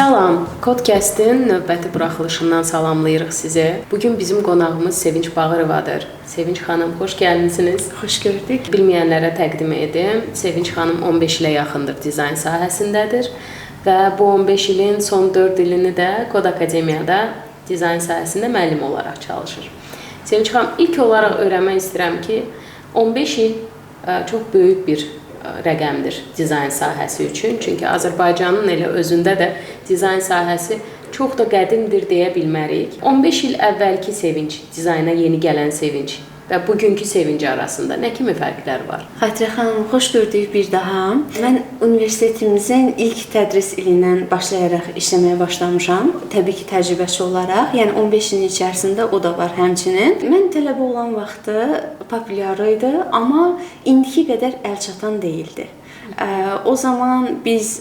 Salam, Kodcast'in növbəti buraxılışından salamlayırıq sizə. Bugün bizim qonağımız Sevinç Bağırovadır. Sevinç xanım, xoş gəlmisiniz. Xoş gördük. Bilməyənlərə təqdim edim. Sevinç xanım 15 ilə yaxındır dizayn sahəsindədir və bu 15 ilin son 4 ilini də Kod Akademiyada dizayn sahəsində müəllim olaraq çalışır. Sevinç xanım, ilk olaraq öyrənmək istəyirəm ki, 15 il çox böyük bir rəqəmdir dizayn sahəsi üçün. Çünki Azərbaycanın elə özündə də dizayn sahəsi çox da qədimdir deyə bilmərik. 15 il əvvəlki Sevinç, dizayna yeni gələn Sevinç və bugünkü Sevinç arasında nə kimi fərqlər var? Xatirə xanım, xoş gördük bir daha. Mən universitetimizin ilk tədris ilindən başlayaraq işləməyə başlamışam. Təbii ki, təcrübəçi olaraq. Yəni 15 ilin içərisində o da var həmçinin. Mən tələbə olan vaxtı populyar idi, amma indiki qədər əlçatan deyildi. O zaman biz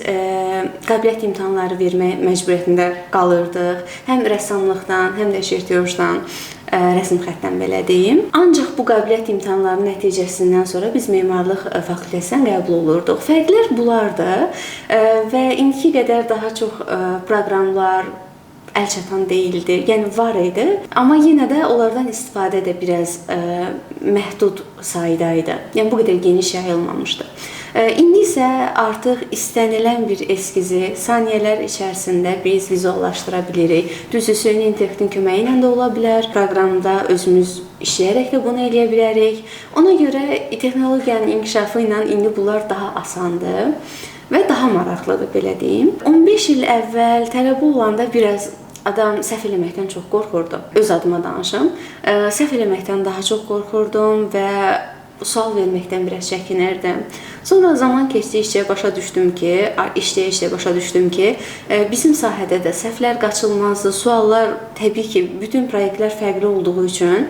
qabiliyyət imtahanları vermək məcburiyyətində qalırdıq. Həm rəssamlıqdan, həm də şirtiyojdan, rəsm xəttdən belə deyim. Ancaq bu qabiliyyət imtahanlarının nəticəsindən sonra biz memarlıq fakültəsinə qəbul olurduq. Fərqlər bunlardı və indiki qədər daha çox proqramlar əlçatan deyildi. Yəni var idi, amma yenə də onlardan istifadə də biraz məhdud sayda idi. Yəni bu qədər geniş yayılmamışdı. İndi isə artıq istənilən bir eskizi saniyələr içərisində biz vizuallaşdıra bilirik. Düzdür, süni intellektin köməyi ilə də ola bilər. Proqramda özümüz işləyərək də bunu eləyə bilərik. Ona görə texnologiyanın inkişafı ilə indi bunlar daha asandır və daha maraqlıdır, belə deyim. 15 il əvvəl tələbə olanda biraz adam səhv eləməkdən çox qorxurdu. Öz adıma danışım. Səhv eləməkdən daha çox qorxurdum və sual verməkdən biraz çəkinirdim. Sonra zaman keçdikcə başa düşdüm ki, işləyə-işləyə başa düşdüm ki, bizim sahədə də səhvlər qaçılmazdır. Suallar təbii ki, bütün proyektlər fərqli olduğu üçün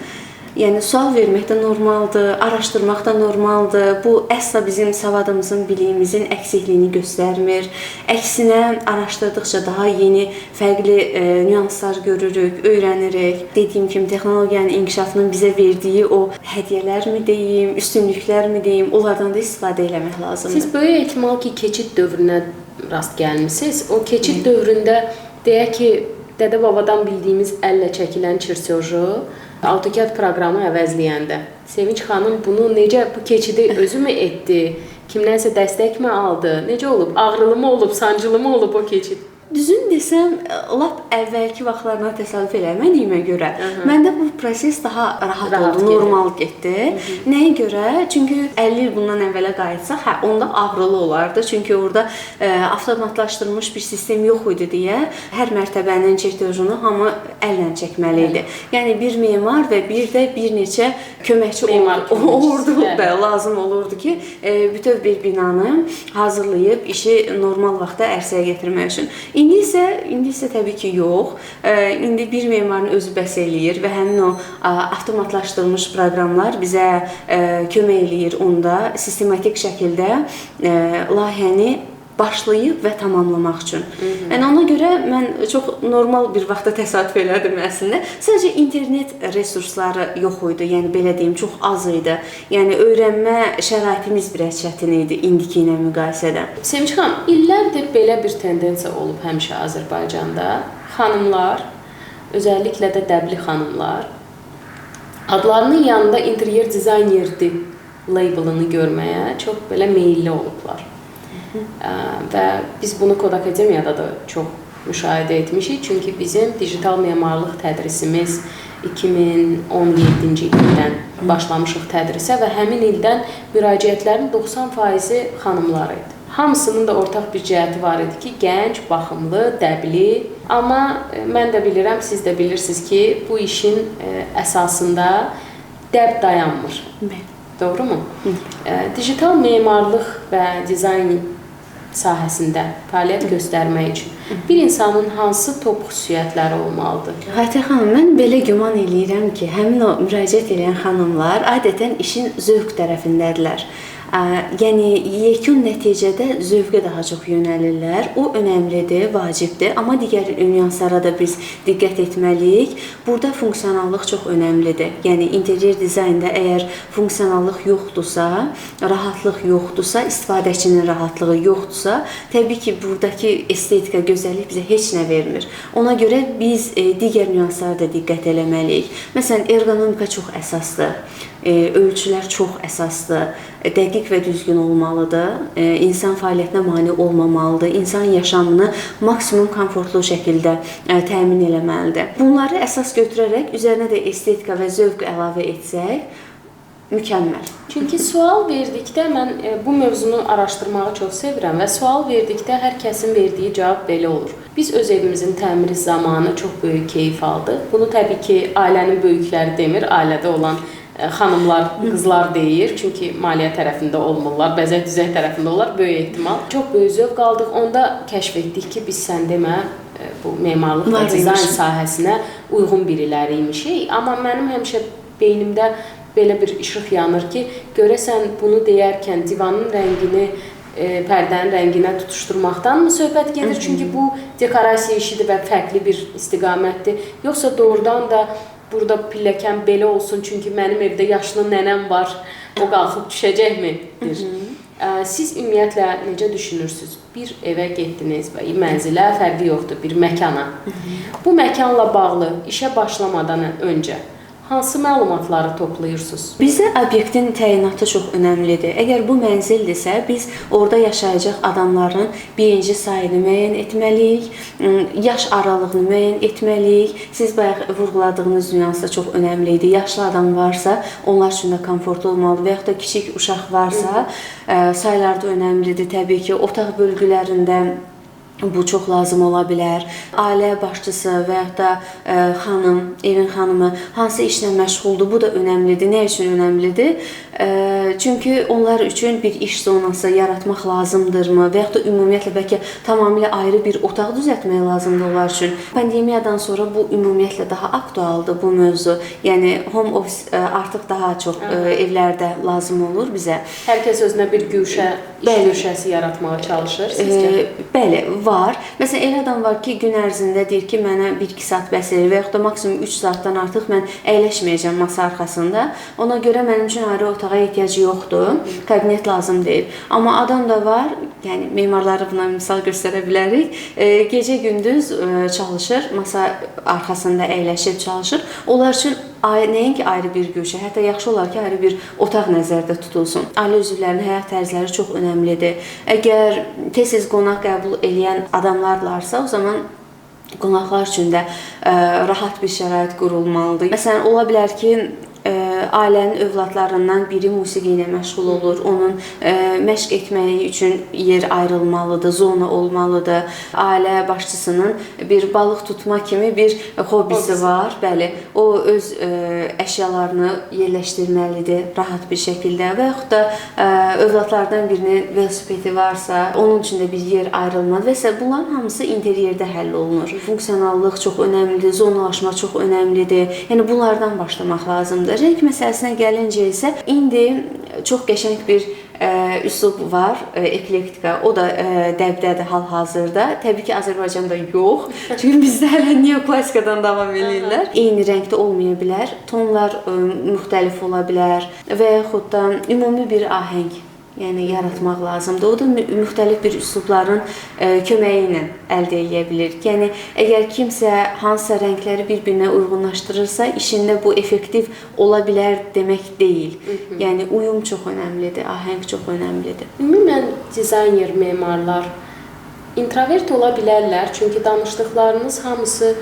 yəni sual vermək də normaldır, araşdırmaq da normaldır. Bu əsla bizim savadımızın, biliyimizin əksikliyini göstərmir. Əksinə araşdırdıqca daha yeni, fərqli nüanslar görürük, öyrənirik. Dediyim kimi texnologiyanın inkişafının bizə verdiyi o hədiyyələrmi deyim, üstünlüklərmi deyim, onlardan da istifadə etmək lazımdır. Siz böyük ehtimal ki, keçid dövrünə rast gəlmisiniz. O keçid dövründə deyək ki, dədə-babadan bildiyimiz əllə çəkilən çirtyoju AutoCAD proqramı əvəzləyəndə Sevinç xanım bunu necə, bu keçidi özü mü etdi? Kimdənsə dəstəkmi aldı? Necə olub? Ağrılı mı olub, sancılı mı olub o keçid? Düzün desəm, lap əvvəlki vaxtlarına təsadüf eləmədiyimə görə məndə bu proses daha rahat oldu, normal getdi. Nəyə görə? Çünki 50 il bundan əvvələ qayıtsaq, onda ağrılı olardı. Çünki orada avtomatlaşdırılmış bir sistem yox idi deyə hər mərtəbənin çirtiyojunu hamı əllə çəkməli idi. Yəni bir memar və bir də bir neçə köməkçi lazım olurdu ki, bütöv bir binanı hazırlayıb işi normal vaxtda ərsəyə gətirmək üçün. İndi isə təbii ki, yox. İndi bir memarın özü bəs eləyir və həmin o avtomatlaşdırılmış proqramlar bizə kömək eləyir onda sistematik şəkildə layihəni başlayıb və tamamlamaq üçün. Yəni ona görə mən çox normal bir vaxtda təsadüf elədim əslində. Sadəcə internet resursları yox idi, yəni belə deyim, çox az idi. Yəni öyrənmə şəraitimiz biraz çətin idi indiki ilə müqayisədə. Sevinç xanım, illərdir belə bir tendensiya olub həmişə Azərbaycanda. Xanımlar, özəlliklə də dəbli xanımlar adlarının yanında interyer dizayneri labelini görməyə çox belə meyilli olublar. Və biz bunu Kod Akademiyada da çox müşahidə etmişik. Çünki bizim digital memarlıq tədrisimiz 2017-ci ildən başlamışıq tədrisə və həmin ildən müraciətlərin 90%-i xanımlar idi. Hamısının da ortaq bir cəhəti var idi ki, gənc, baxımlı, dəbli. Amma mən də bilirəm, siz də bilirsiniz ki, bu işin əsasında dəb dayanmır. Doğru mu? Digital memarlıq və dizayn sahəsində fəaliyyət göstərmək üçün bir insanın hansı top xüsusiyyətləri olmalıdır? Xatirə xanım, mən belə güman eləyirəm ki, həmin o müraciət edən xanımlar adətən işin zövq tərəfindədirlər. Yəni yekun nəticədə zövqə daha çox yönəlirlər. O önəmlidir, vacibdir, amma digər nüanslara da biz diqqət etməliyik. Burada funksionallıq çox önəmlidir. Yəni interyer dizaynda əgər funksionallıq yoxdursa, rahatlıq yoxdursa, istifadəçinin rahatlığı yoxdursa, təbii ki, buradakı estetika, gözəllik bizə heç nə vermir. Ona görə biz digər nüanslara da diqqət eləməliyik. Məsələn, ergonomika çox əsasdır. Ölçülər çox əsasdır, dəqiq və düzgün olmalıdır, insan fəaliyyətinə mane olmamalıdır, insan yaşamını maksimum komfortlu şəkildə təmin eləməlidir. Bunları əsas götürərək üzərinə də estetika və zövq əlavə etsək, mükəmməl. Çünki sual verdikdə mən bu mövzunu araşdırmağı çox sevirəm və sual verdikdə hər kəsin verdiyi cavab belə olur. Biz öz evimizin təmiri zamanı çox böyük keyif aldıq. Bunu təbii ki, ailənin böyükləri demir, ailədə olan xanımlar, qızlar deyir. Çünki maliyyə tərəfində olmurlar, bəzək-düzək tərəfində olurlar, böyük ehtimal. Çox böyük zövq aldıq. Onda kəşf etdik ki, biz sən demə bu memarlıq və dizayn sahəsinə uyğun biriləriymişik. Amma mənim həmişə beynimdə belə bir işıq yanır ki, görəsən bunu deyərkən divanın rəngini pərdənin rənginə tutuşturmaqdanmı söhbət gedir? Çünki bu dekorasiya işidir və fərqli bir istiqamətdir. Yoxsa doğrudan da burada pilləkən belə olsun, çünki mənim evdə yaşlı nənəm var, o qalxıb düşəcəkmi? Siz ümumiyyətlə necə düşünürsünüz? Bir evə getdiniz və mənzilə fərqi yoxdur, bir məkana. Bu məkanla bağlı işə başlamadan öncə hansı məlumatları toplayırsınız? Bizə obyektin təyinatı çox önəmlidir. Əgər bu mənzildirsə, biz orada yaşayacaq adamların birinci sayını müəyyən etməliyik, yaş aralığını müəyyən etməliyik. Siz bayaq vurğuladığınız nüans da çox önəmlidir. Yaşlı adam varsa, onlar üçün də komfortlu olmalıdır və yaxud da kiçik uşaq varsa, saylar da önəmlidir. Təbii ki, otaq bölgülərində bu çox lazım ola bilər. Ailə başçısı və yaxud da xanım, evin xanımı hansı işlə məşğuldur, bu da önəmlidir. Nə üçün önəmlidir? Çünki onlar üçün bir iş zonası yaratmaq lazımdırmı və yaxud da ümumiyyətlə bəlkə tamamilə ayrı bir otaq düzəltmək lazımdır onlar üçün. Pandemiyadan sonra bu ümumiyyətlə daha aktualdır bu mövzu. Yəni home office artıq daha çox evlərdə lazım olur bizə. Hər kəs özünə bir güşə, iş güşəsi yaratmağa çalışır sizcə? Bəli, var. Məsələn, elə adam var ki, gün ərzində deyir ki, mənə 1-2 saat bəs edir və yaxud da maksimum 3 saatdan artıq mən əyləşməyəcəm masa arxasında. Ona görə mənim üçün ayrı otağa ehtiyacı yoxdur. Kabinet lazım deyil. Amma adam da var, yəni memarları buna misal göstərə bilərik. Gecə-gündüz çalışır, masa arxasında əyləşib çalışır. Onlar üçün nəinki ayrı bir güşə, hətta yaxşı olar ki, ayrı bir otaq nəzərdə tutulsun. Ailə üzvlərinin həyat tərzləri çox önəmlidir. Əgər tez-tez qonaq qəbul edən adamlarlarsa, o zaman qonaqlar üçün də rahat bir şərait qurulmalıdır. Məsələn, ola bilər ki, ailənin övladlarından biri musiqi ilə məşğul olur. Onun məşq etməyi üçün yer ayrılmalıdır, zona olmalıdır. Ailə başçısının bir balıq tutma kimi bir hobisi var. Bəli, o öz əşyalarını yerləşdirməlidir rahat bir şəkildə və yaxud da övladlardan birinin velosipedi varsa, onun üçün də bir yer ayrılmalıdır və s. Bunların hamısı interyerdə həll olunur. Funksionallıq çox önəmlidir, zonalaşma çox önəmlidir. Yəni bunlardan başlamaq lazımdır. Renk məsələsinə gəlincə isə indi çox qəşəng bir üslub var, eklektika. O da dəbdədir hal-hazırda. Təbii ki, Azərbaycanda yox. Çünki bizdə hələ neoklasikadan davam edirlər. Eyni rəngdə olmaya bilər, tonlar müxtəlif ola bilər və yaxud da ümumi bir ahəng yaratmaq lazımdır. O da müxtəlif bir üslubların köməyi ilə əldə edə bilir. Yəni, əgər kimsə hansısa rəngləri bir-birinə uyğunlaşdırırsa, işində bu effektiv ola bilər demək deyil. Yəni, uyum çox önəmlidir, ahəng çox önəmlidir. Ümumən dizayner, memarlar introvert ola bilərlər, çünki danışdıqlarınız hamısı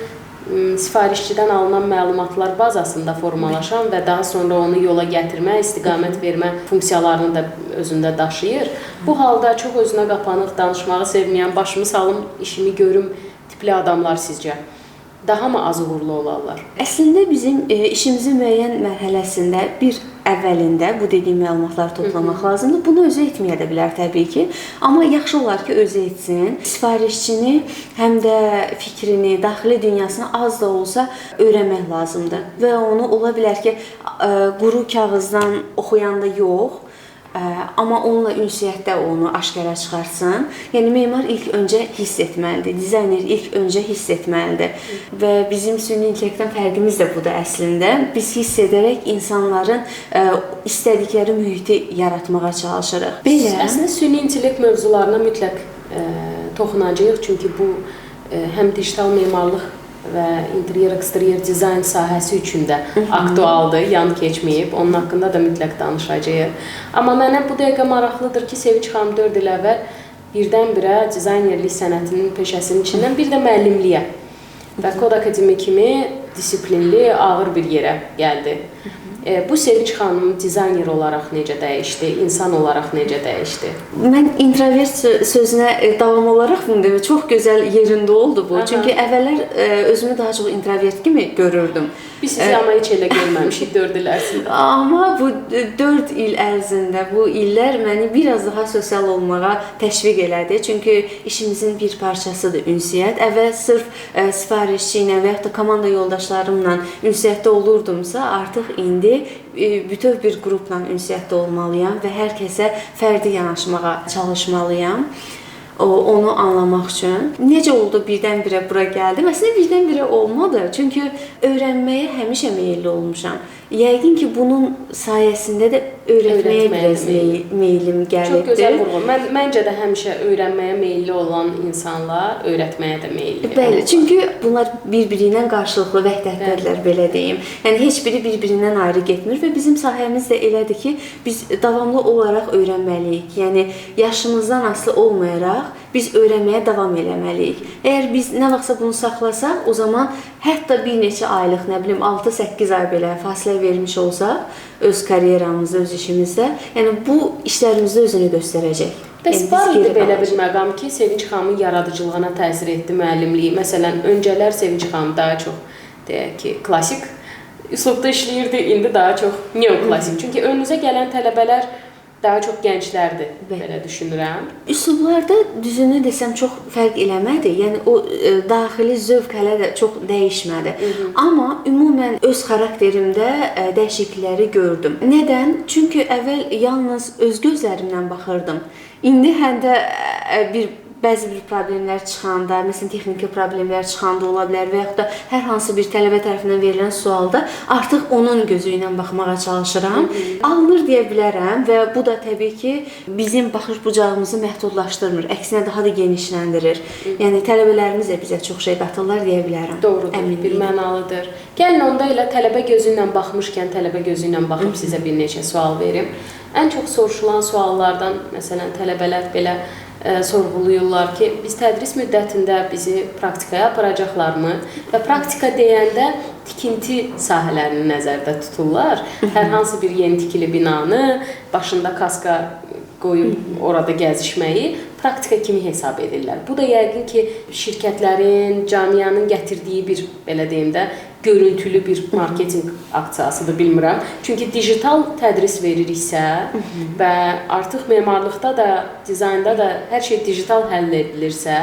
sifarişçidən alınan məlumatlar bazasında formalaşan və daha sonra onu yola gətirmə, istiqamət vermə funksiyalarını da özündə daşıyır. Bu halda çox özünə qapanıq, danışmağı sevməyən, başımı salım, işimi görüm tipli adamlar sizcə daha mı az uğurlu olarlar? Əslində bizim işimizin müəyyən mərhələsində bir əvvəlində bu dediyim məlumatları toplamaq lazımdır. Bunu özü etməyə də bilər təbii ki. Amma yaxşı olar ki, özü etsin. Sifarişçini həm də fikrini, daxili dünyasını az da olsa öyrənmək lazımdır. Və onu ola bilər ki, quru kağızdan oxuyanda yox, Amma onunla ünsiyyətdə onu aşkara çıxarsın. Yəni memar ilk öncə hiss etməlidir, dizayner ilk öncə hiss etməlidir. Və bizim süni intellektdən fərqimiz də budur əslində. Biz hiss edərək insanların istədikləri mühiti yaratmağa çalışırıq. Belə əslində süni intellekt mövzularına mütləq toxunacağıq, çünki bu həm digital memarlıq və interyer eksteryer dizayn sahəsi üçün də aktualdır, yan keçməyib. Onun haqqında da mütləq danışacağıq. Amma mənə bu dəqiqə maraqlıdır ki, Sevinç xanım 4 il əvvəl birdən-birə dizaynerlik sənətinin peşəsinin içindən bir də müəllimliyə və Kod Akademi kimi disiplinli, ağır bir yerə gəldi. Bu Sevinç xanım dizayner olaraq necə dəyişdi, insan olaraq necə dəyişdi? Mən introvert sözünə davam olaraq bunu demək çox gözəl yerində oldu bu. Çünki əvvəllər özümü daha çox introvert kimi görürdüm. Biz sizi amma heç elə görməmişik 4 il ərzində. Amma bu 4 il ərzində, bu illər məni biraz daha sosial olmağa təşviq elədi. Çünki işimizin bir parçasıdır ünsiyyət. Əvvəl sırf sifarişçi ilə və ya da komanda yoldaşlarımla ünsiyyətdə olurdumsa, artıq indi bütöv bir qrupla ünsiyyətdə olmalıyam və hər kəsə fərdi yanaşmağa çalışmalıyam. Onu anlamaq üçün. Necə oldu birdən-birə bura gəldim? Əslində birdən-birə olmadı. Çünki öyrənməyə həmişə meylli olmuşam. Yəqin ki, bunun sayəsində də öyrətməyə biraz meylim gəlibdir. Çox gözəl vurğu. Məncə də həmişə öyrənməyə meyilli olan insanlar öyrətməyə də meyilli. Bəli, çünki bunlar bir-biri ilə qarşılıqlı vəhdətdədirlər, belə deyim. Yəni heç biri bir-birindən ayrı getmir və bizim sahəmiz də elədir ki, biz davamlı olaraq öyrənməliyik. Yəni yaşımızdan asılı olmayaraq biz öyrənməyə davam eləməliyik. Əgər biz nə vaxtsa bunu saxlasaq, o zaman hətta bir neçə aylıq, nə bilim 6-8 ay belə fasilə vermiş olsaq öz karyeramızda, öz işimizdə, yəni bu işlərimizdə özünü göstərəcək. Bəs var idi belə bir məqam ki, Sevinç xanımın yaradıcılığına təsir etdi müəllimliyi. Məsələn, öncələr Sevinç xanım daha çox, deyək ki, klassik üslubda işləyirdi, indi daha çox neoklassik. Çünki önünüzə gələn tələbələr daha çox gənclərdir, belə düşünürəm. Üslublarda düzünü desəm çox fərq eləmədi. Yəni o daxili zövq hələ də çox dəyişmədi. Amma ümumən öz xarakterimdə dəyişiklikləri gördüm. Nədən? Çünki əvvəl yalnız öz gözlərimdən baxırdım. İndi həm də bəzi bir problemlər çıxanda, məsələn texniki problemlər çıxanda ola bilər və yaxud da hər hansı bir tələbə tərəfindən verilən sualda artıq onun gözü ilə baxmağa çalışıram. Alınır deyə bilərəm və bu da təbii ki, bizim baxış bucağımızı məhdudlaşdırmır, əksinə daha da genişləndirir. Yəni tələbələrimiz də bizə çox şey qatırlar deyə bilərəm. Doğrudur, bir mənalıdır. Gəlin onda elə tələbə gözü ilə baxmışkən, tələbə gözü ilə baxıb sizə bir neçə sual verim. Ən çox soruşulan suallardan, məsələn, tələbələr belə sorğuluyurlar ki, biz tədris müddətində bizi praktikaya aparacaqlarmı və praktika deyəndə tikinti sahələrini nəzərdə tuturlar. Hər hansı bir yeni tikili binanı, başında kaska qoyub orada gəzişməyi praktika kimi hesab edirlər. Bu da yəqin ki, şirkətlərin, camianın gətirdiyi bir, belə deyim də, görüntülü bir marketinq aksiyasıdır, bilmirəm. Çünki digital tədris veririksə və artıq memarlıqda da, dizaynda da hər şey digital həll edilirsə,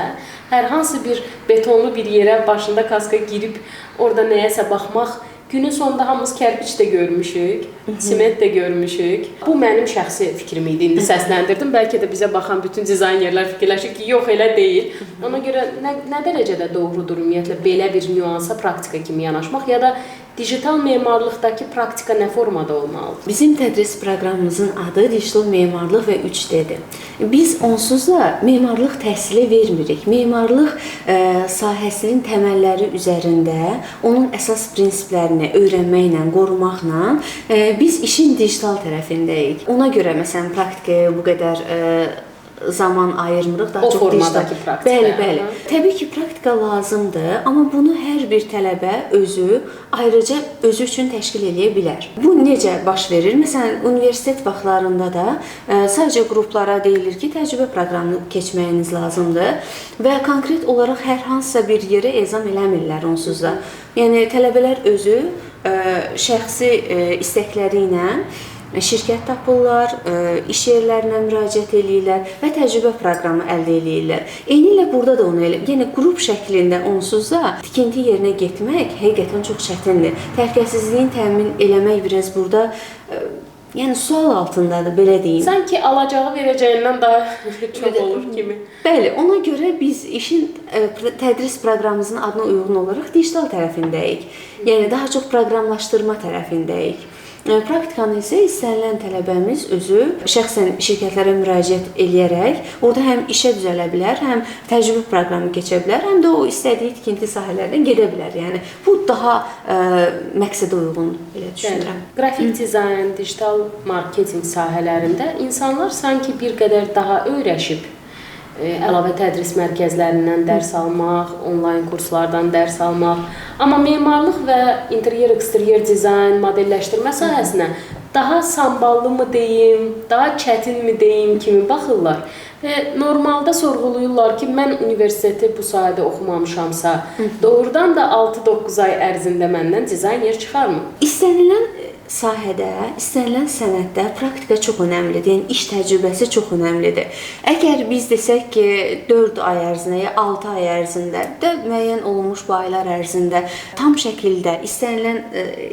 hər hansı bir betonlu bir yerə başında kaska girib orada nəyəsə baxmaq, günün sonunda hamımız kərpiç də görmüşük, sement də görmüşük. Bu mənim şəxsi fikrim idi. İndi səsləndirdim. Bəlkə də bizə baxan bütün dizaynerlər fikirləşir ki, yox elə deyil. Ona görə nə dərəcədə doğrudur ümumiyyətlə belə bir nüansa praktika kimi yanaşmaq ya da digital memarlıqdakı praktika nə formada olmalıdır? Bizim tədris proqramımızın adı digital memarlıq və 3D-dir. Biz onsuz da memarlıq təhsili vermirik. Memarlıq sahəsinin təməlləri üzərində onun əsas prinsiplərini öyrənməklə, qorumaqla biz işin digital tərəfindəyik. Ona görə məsələn praktikaya bu qədər zaman ayırmırıq, daha çox formadakı praktika. Bəli. Təbii ki, praktika lazımdır, amma bunu hər bir tələbə özü ayrıca özü üçün təşkil edə bilər. Bu necə baş verir? Məsələn, universitet vaxtlarında da sadəcə qruplara deyilir ki, təcrübə proqramını keçməyiniz lazımdır və konkret olaraq hər hansısa bir yerə ezam eləmirlər onsuz da. Yəni tələbələr özü şəxsi istəkləri ilə şirkət tapırlar, iş yerlərinə müraciət edirlər və təcrübə proqramı əldə edirlər. Eynilə burada da onu elə. Yəni qrup şəklində onsuz da tikinti yerinə getmək həqiqətən çox çətindir. Təhlükəsizliyin təmin eləmək biraz burada Yəni sual altındadır, belə deyim. Sanki alacağı verəcəyindən daha çox olur kimi. Bəli, ona görə biz işin tədris proqramımızın adına uyğun olaraq digital tərəfindəyik. Yəni daha çox proqramlaşdırma tərəfindəyik. Praktikanı isə istənilən tələbəmiz özü şəxsən şirkətlərə müraciət edərək orada həm işə düzələ bilər, həm təcrübə proqramı keçə bilər, həm də o istədiyi tikinti sahələrdən gedə bilər. Yəni bu daha məqsədə uyğundur, belə düşünürəm. Qrafik dizayn, digital marketinq sahələrində insanlar sanki bir qədər daha öyrəşib əlavə tədris mərkəzlərindən dərs almaq, onlayn kurslardan dərs almaq. Amma memarlıq və interyer dizayn, modelləşdirmə sahəsinə daha samballı mı deyim, daha çətin mi deyim kimi baxırlar. Və normalda sorğuluyurlar ki, mən universiteti bu sahədə oxumamışamsa, doğrudan da 6-9 ay ərzində məndən dizayner çıxarmı? İstənilən sahədə, istənilən sənətdə praktika çox önəmlidir. Yəni iş təcrübəsi çox önəmlidir. Əgər biz desək ki, 4 ay ərzində ya 6 ay ərzində də müəyyən olunmuş baylar ərzində tam şəkildə istənilən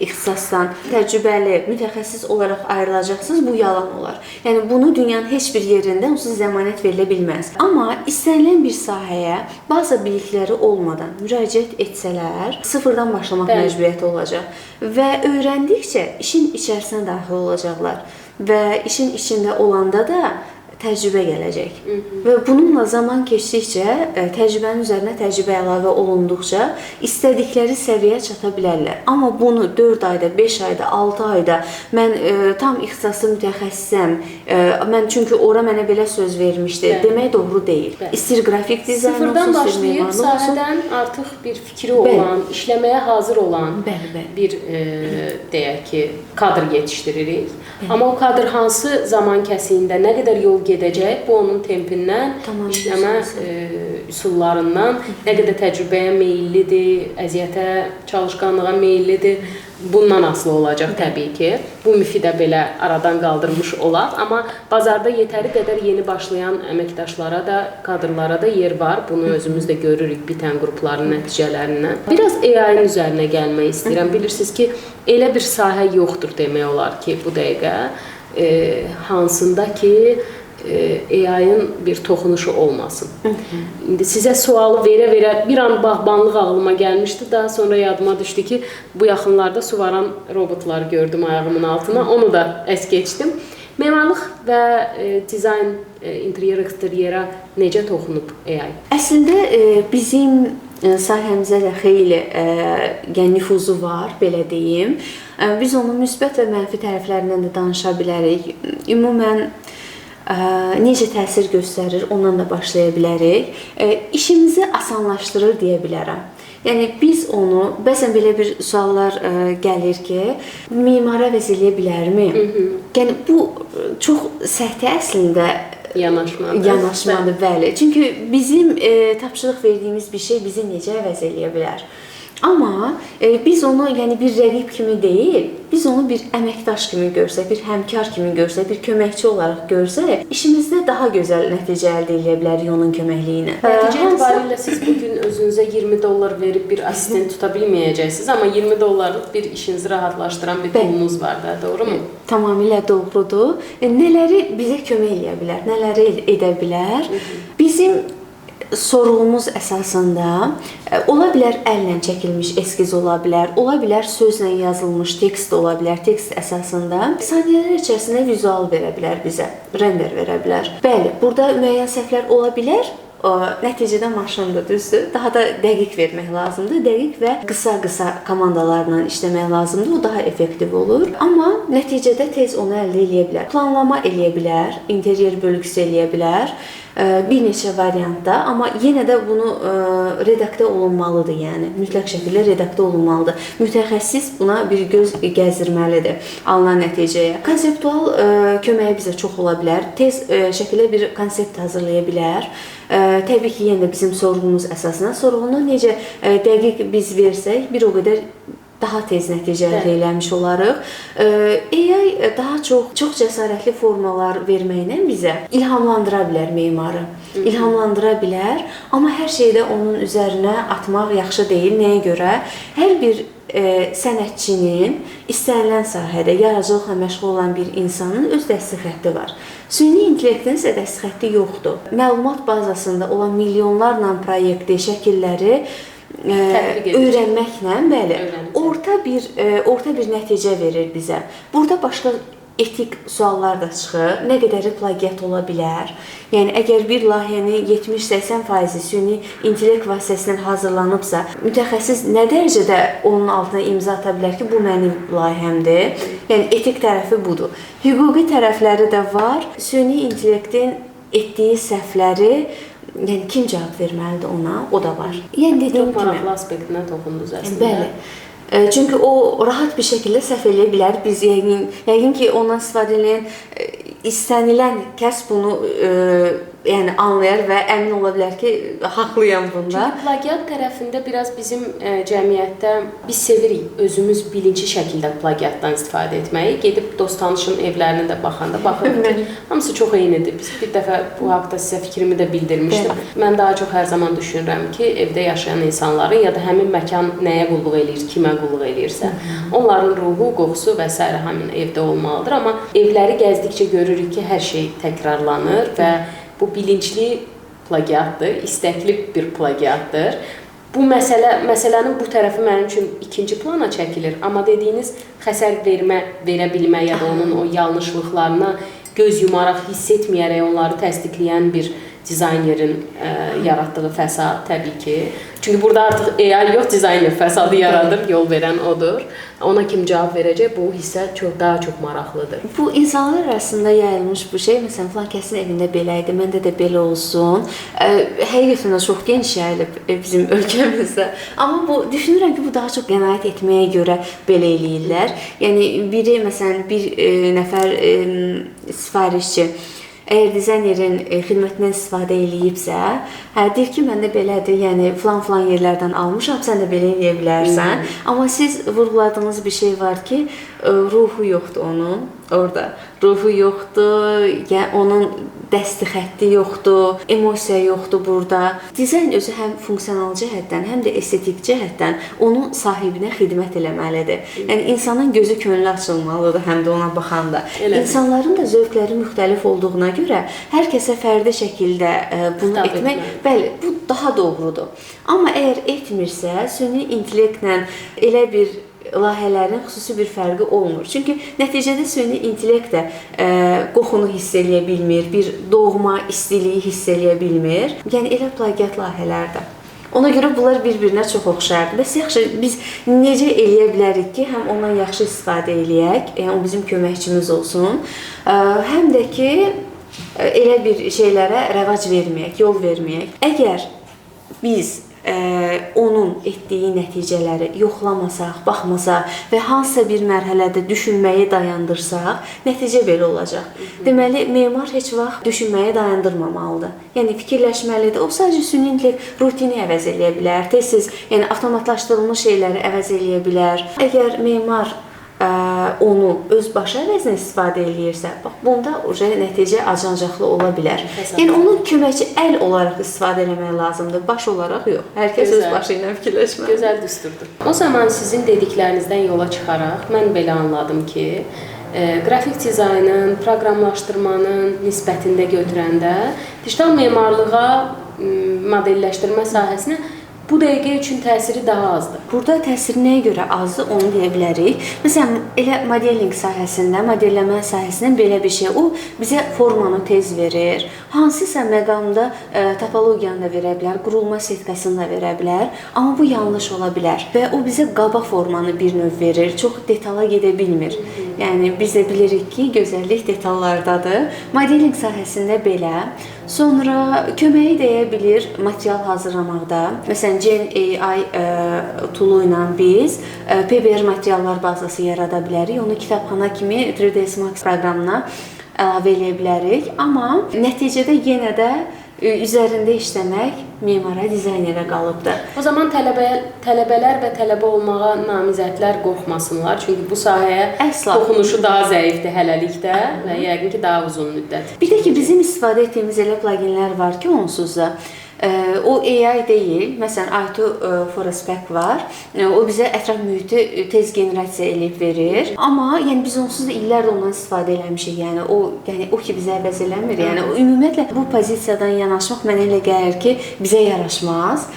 ixtisasdan təcrübəli mütəxəssis olaraq ayrılacaqsınız, bu yalan olar. Yəni bunu dünyanın heç bir yerində onsuz zəmanət verilə bilməz. Amma istənilən bir sahəyə baza bilikləri olmadan müraciət etsələr, sıfırdan başlamaq məcburiyyəti olacaq və öyrəndikcə işin içərisinə daxil olacaqlar və işin içində olanda da təcrübə gələcək. Və bununla zaman keçdikcə, təcrübənin üzərinə təcrübə əlavə olunduqca istədikləri səviyyəyə çata bilərlər. Amma bunu 4 ayda, 5 ayda, 6 ayda mən tam ixtisaslı mütəxəssisəm, mən çünki ora mənə belə söz vermişdi, demək doğru deyil. İstir qrafik dizayn olsun, sıfırdan başlayıb sahədən artıq bir fikri olan, işləməyə hazır olan bir deyək ki, kadr yetişdiririk. Amma o kadr hansı zaman kəsiyində nə qədər yol gedəcək, bu onun tempindən, işləmə üsullarından, nə qədər təcrübəyə meyillidir, əziyyətə, çalışqanlığa meyillidir, bundan asılı olacaq təbii ki. Bu mifi də belə aradan qaldırmış olaq, amma bazarda yetəri qədər yeni başlayan əməkdaşlara da, kadrlara da yer var. Bunu özümüz də görürük bitən qrupların nəticələrindən. Biraz AI-ın üzərinə gəlmək istəyirəm. Bilirsiniz ki, elə bir sahə yoxdur demək olar ki, bu dəqiqə hansında ki, AI-ın bir toxunuşu olmasın. İndi sizə sualı verə-verə bir an bağbanlıq ağlıma gəlmişdi. Daha sonra yadıma düşdü ki, bu yaxınlarda su varan robotlar gördüm ayağımın altına. Onu da es geçdim. Memarlıq və dizayn, interyer-eksteryera necə toxunub AI? Əslində bizim sahəmizə də xeyli nüfuzu var, belə deyim. Biz onun müsbət və mənfi tərəflərindən də danışa bilərik. Ümumən necə təsir göstərir, ondan da başlaya bilərik. İşimizi asanlaşdırır deyə bilərəm. Yəni biz onu, bəzən belə bir suallar gəlir ki, memara əvəz eləyə bilərmi? Yəni bu çox səthi əslində yanaşmadır, bəli. Çünki bizim tapşırıq verdiyimiz bir şey bizi necə əvəz eləyə bilər? Amma biz onu yəni bir rəqib kimi deyil, biz onu bir əməkdaş kimi görsək, bir həmkar kimi görsək, bir köməkçi olaraq görsək, işimizdə daha gözəl nəticə əldə edə bilərik onun köməkliyi ilə. Nəticə etibarilə siz bugün özünüzə $20 verib bir assistent tuta bilməyəcəksiniz, amma $20 bir işinizi rahatlaşdıran bir pulunuz var da, doğru mu? Tamamilə doğrudur. Nələri bizə kömək edə bilər, nələri edə bilər? Bizim sorğumuz əsasında ola bilər əllə çəkilmiş eskiz ola bilər sözlə yazılmış tekst ola bilər, tekst əsasında saniyələr içərisində vizual verə bilər bizə, render verə bilər. Bəli, burada müəyyən səhvlər ola bilər. Nəticədə maşındır, düzdür. Daha da dəqiq vermək lazımdır. Dəqiq və qısa komandalarla işləmək lazımdır. O daha effektiv olur. Amma nəticədə tez onu əldə edə bilər. Planlama edə bilər, interyer bölgüsü edə bilər. Bir neçə variantda, amma yenə də bunu redaktə olunmalıdır, yəni mütləq şəkildə redaktə olunmalıdır. Mütəxəssis buna bir göz gəzdirməlidir alınan nəticəyə. Konseptual köməyi bizə çox ola bilər. Tez şəkildə bir konsept hazırlaya bilər. Təbii ki, yenə də bizim sorğumuz əsasına sorğunu necə dəqiq biz versək, bir o qədər daha tez nəticə əldə etmiş olarıq. AI daha çox cəsarətli formalar verməklə bizə ilhamlandıra bilər memarı. İlhamlandıra bilər, amma hər şeydə onun üzərinə atmaq yaxşı deyil. Nəyə görə? Hər bir sənətçinin istənilən sahədə yaradıcılıqla məşğul olan bir insanın öz dəsti xətti var. Süni intellektin isə dəsti xətti yoxdur. Məlumat bazasında olan milyonlarla proyekti, şəkilləri öyrənməklə, bəli, orta bir nəticə verir bizə. Burada başqa etik suallar da çıxır. Nə qədər plagiat ola bilər? Yəni əgər bir layihənin 70-80% süni intellekt vasitəsilə hazırlanıbsa, mütəxəssis nə dərəcədə onun altına imza ata bilər ki, bu mənim layihəmdir? Yəni etik tərəfi budur. Hüquqi tərəfləri də var. Süni intellektin etdiyi səhvləri yəni kim cavab verməlidir ona? O da var. Yəni dediyim kimi maraqlı aspektinə toxundunuz əslində. Bəli. Çünki o rahat bir şəkildə səhv eləyə bilər. Biz yəqin ki, ondan istifadə edən istənilən kəs bunu yəni anlayar və əmin ola bilər ki, haqlıyam bunda. Çünki plagiat tərəfində biraz bizim cəmiyyətdə biz sevirik özümüz bilinçli şəkildə plagiatdan istifadə etməyi. Gedib dost-tanışın evlərinə də baxanda baxırıq ki, hamısı çox eynidir. Biz bir dəfə bu haqda sizə fikrimi də bildirmişdim. Mən daha çox hər zaman düşünürəm ki, evdə yaşayan insanların ya da həmin məkan nəyə qulluq eləyir, kimə qulluq eləyirsə, onların ruhu, qoxusu və s. həmin evdə olmalıdır. Amma evləri gəzdikcə görürük ki, hər şey təkrarlanır və bu bilinçli plagiatdır, istəkli bir plagiatdır. Bu məsələnin bu tərəfi mənim üçün ikinci plana çəkilir. Amma dediyiniz xəsər verə bilmə ya da onun o yanlışlıqlarına göz yumaraq, hiss etməyərək onları təsdiqləyən bir dizaynerin yaratdığı fəsad təbii ki. Çünki burada artıq AI yox, dizayner fəsadı yaradır, yol verən odur. Ona kim cavab verəcək, bu hissə daha çox maraqlıdır. Bu insanlar arasında yayılmış bu şey, məsələn, filan kəsin evində belə idi, məndə də belə olsun. Həqiqətən də çox geniş yayılıb bizim ölkəmizdə. Amma bu düşünürəm ki, bu daha çox qənaət etməyə görə belə eləyirlər. Yəni biri məsələn bir nəfər sifarişçi əgər dizaynerin xidmətindən istifadə eləyibsə, deyir ki, məndə belədir, yəni filan yerlərdən almışam, sən də belə eləyə bilərsən. Amma siz vurğuladığınız bir şey var ki, ruhu yoxdur onun orada. Ruhu yoxdur, yəni onun dəsti xətti yoxdur, emosiya yoxdur burada. Dizayn özü həm funksional cəhətdən, həm də estetik cəhətdən onun sahibinə xidmət eləməlidir. Yəni insanın gözü könlü açılmalıdır həm də ona baxanda. İnsanların da zövqləri müxtəlif olduğuna görə hər kəsə fərdi şəkildə bunu etmək, bəli, bu daha doğrudur. Amma əgər etmirsə, süni intellektlə elə bir layihələrin xüsusi bir fərqi olmur. Çünki nəticədə süni intellekt də qoxunu hiss eləyə bilmir, bir doğma istiliyi hiss eləyə bilmir. Yəni elə plagiat layihələr də. Ona görə bunlar bir-birinə çox oxşardır. Bəs yaxşı, biz necə eləyə bilərik ki, həm ondan yaxşı istifadə eləyək, yəni o bizim köməkçimiz olsun, həm də ki, elə bir şeylərə rəvac verməyək, yol verməyək. Əgər biz onun etdiyi nəticələri yoxlamasaq, baxmasaq və hansısa bir mərhələdə düşünməyi dayandırsaq, nəticə belə olacaq. Deməli, memar heç vaxt düşünməyi dayandırmamalıdır. Yəni fikirləşməlidir. O sadəcə süni intellekt rutini əvəz eləyə bilər, tez-tez, yəni avtomatlaşdırılmış şeyləri əvəz eləyə bilər. Əgər memar onu öz başı əvəzinə istifadə eləyirsə, bax, bunda nəticə acınacaqlı ola bilər. Yəni, onun köməkçi əl olaraq istifadə eləmək lazımdır, baş olaraq yox. Hər kəs öz başı ilə fikirləşməlidir. Gözəl düsturdur. O zaman sizin dediklərinizdən yola çıxaraq, mən belə anladım ki, qrafik dizaynın, proqramlaşdırmanın nisbətində götürəndə digital memarlığa, modelləşdirmə sahəsinə bu dəqiqə üçün təsiri daha azdır. Burada təsiri nəyə görə azdır, onu deyə bilərik. Məsələn, elə modeling sahəsində, modelləmə sahəsində belə bir şey, o bizə formanı tez verir. Hansısa məqamda topologiyanı da verə bilər, qurulma setkasını da verə bilər. Amma bu yanlış ola bilər və o bizə qaba formanı bir növ verir, çox detala gedə bilmir. Yəni, biz də bilirik ki, gözəllik detallardadır. Modeling sahəsində belə. Sonra köməyi deyə bilir material hazırlamaqda. Məsələn, Gen AI toolu ilə biz PBR materiallar bazası yarada bilərik. Onu kitabxana kimi 3ds Max proqramına əlavə eləyə bilərik. Amma nəticədə yenə də üzərində işləmək memara, dizaynerə qalıbdır. O zaman tələbələr və tələbə olmağa namizədlər qorxmasınlar. Çünki bu sahəyə Əsla. toxunuşu daha zəifdir hələlikdə və yəqin ki, daha uzun müddət. Bir də ki, bizim istifadə etdiyimiz elə pluginlər var ki, onsuz da o AI deyil. Məsələn, Auto Forespec var. O bizə ətraf mühiti tez generasiya edib verir. Amma yəni biz onsuz da illərdir ondan istifadə eləmişik. Yəni o ki bizə əvəz eləmir. Yəni o ümumiyyətlə bu pozisiyadan yanaşmaq mənə elə gəlir ki, bizə yaraşmaz.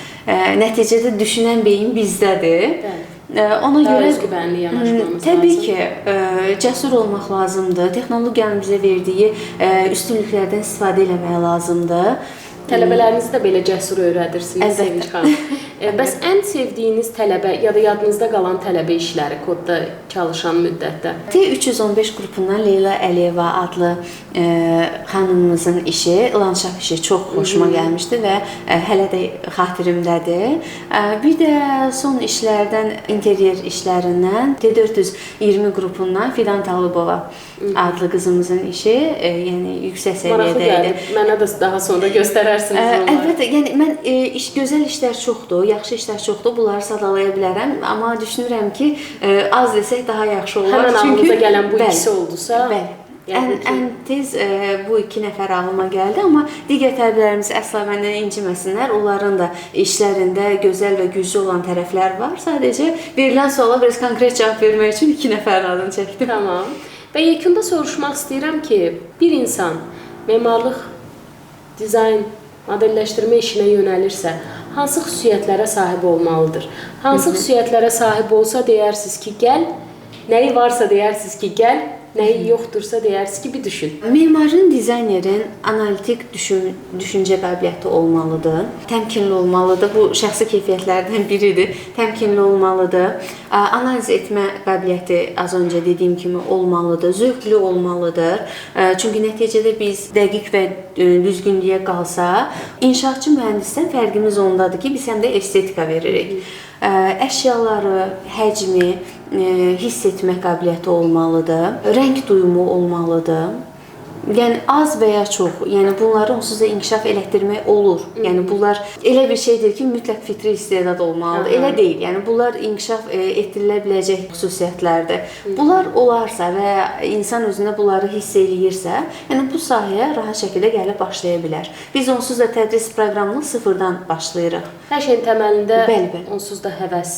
Nəticədə düşünən beyin bizdədir. Bəli. Ona görə özgüvənli yanaşmamız təbii lazım. ki, cəsur olmaq lazımdır. Texnologiyanın bizə verdiyi üstünlüklərdən istifadə etmək lazımdır. Tələbələrinizi də belə cəsur öyrədirsiniz Sevinç xanım. Bəs ən sevdiyiniz tələbə ya da yadınızda qalan tələbə işləri kodda çalışan müddətdə? T315 qrupundan Leyla Əliyeva adlı xanımımızın işi, landşaft işi çox xoşuma gəlmişdi və hələ də xatirimdədir. Bir də son işlərdən, interyer işlərindən T420 qrupundan Fidan Talıbova adlı qızımızın işi, yəni yüksək səviyyədə idi. Mənə də daha sonra göstərərsiniz onları. Əlbəttə, yəni mən gözəl işlər çoxdur, yaxşı işlər çoxdur. Bunları sadalaya bilərəm, amma düşünürəm ki, az desək daha yaxşı olar. Həmin ağlınıza gələn bu ikisi oldusa, ən tez bu iki nəfər ağlıma gəldi, amma digər tələbələrimiz əsla məndən inciməsinlər. Onların da işlərində gözəl və güclü olan tərəflər var. Sadəcə verilən suala biraz konkret cavab vermək üçün iki nəfərin adını çəkdim. Tamam. Və yekunda soruşmaq istəyirəm ki, bir insan memarlıq, dizayn, modelləşdirmə işinə yönəlirsə, hansı xüsusiyyətlərə sahib olmalıdır? Hansı xüsusiyyətlərə sahib olsa deyərsiniz ki, gəl, nəyi varsa deyərsiniz ki, gəl, nəyi yoxdursa deyərsiniz ki, bir düşün. Memarın, dizaynerin analitik düşüncə qabiliyyəti olmalıdır. Təmkinli olmalıdır. Bu şəxsi keyfiyyətlərdən biridir. Təmkinli olmalıdır. Analiz etmə qabiliyyəti az öncə dediyim kimi olmalıdır. Zövqlü olmalıdır. Çünki nəticədə biz dəqiq və düzgünlüyə qalsa, inşaatçı mühəndisdən fərqimiz ondadır ki, biz həm də estetika veririk. Əşyaları, həcmi hiss etmə qabiliyyəti olmalıdır. Rəng duyumu olmalıdır. Yəni az və ya çox, yəni bunları onsuz da inkişaf elətdirmək olur. Yəni bunlar elə bir şeydir ki, mütləq fitri istedad olmalıdır. Elə deyil. Yəni bunlar inkişaf etdirilə biləcək xüsusiyyətlərdir. Bunlar olarsa və ya insan özündə bunları hiss eləyirsə, yəni bu sahəyə rahat şəkildə gəlib başlaya bilər. Biz onsuz da tədris proqramını sıfırdan başlayırıq. Hər şeyin təməlində Bəli. onsuz da həvəs,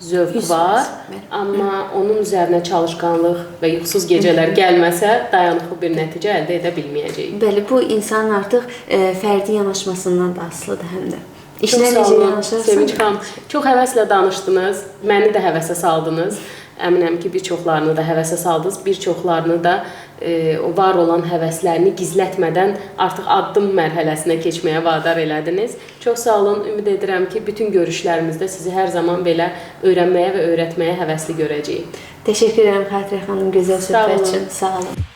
zövq var, amma onun üzərinə çalışqanlıq və yuxusuz gecələr gəlməsə, dayanıqlı bir nəticə əldə edə bilməyəcəyik. Bəli, bu insanın artıq fərdi yanaşmasından da asılıdır həm də. Çox sağ olun, Sevinç xanım. Çox həvəslə danışdınız, məni də həvəsə saldınız. Əminəm ki, bir çoxlarını da həvəsə saldınız, bir çoxlarını da var olan həvəslərini gizlətmədən artıq addım mərhələsinə keçməyə vadar elədiniz. Çox sağ olun, ümid edirəm ki, bütün görüşlərimizdə sizi hər zaman belə öyrənməyə və öyrətməyə həvəsli görəcəyik. Təşəkkür edirəm Xatirə xanım, gözəl söhbət üçün. Sağ olun.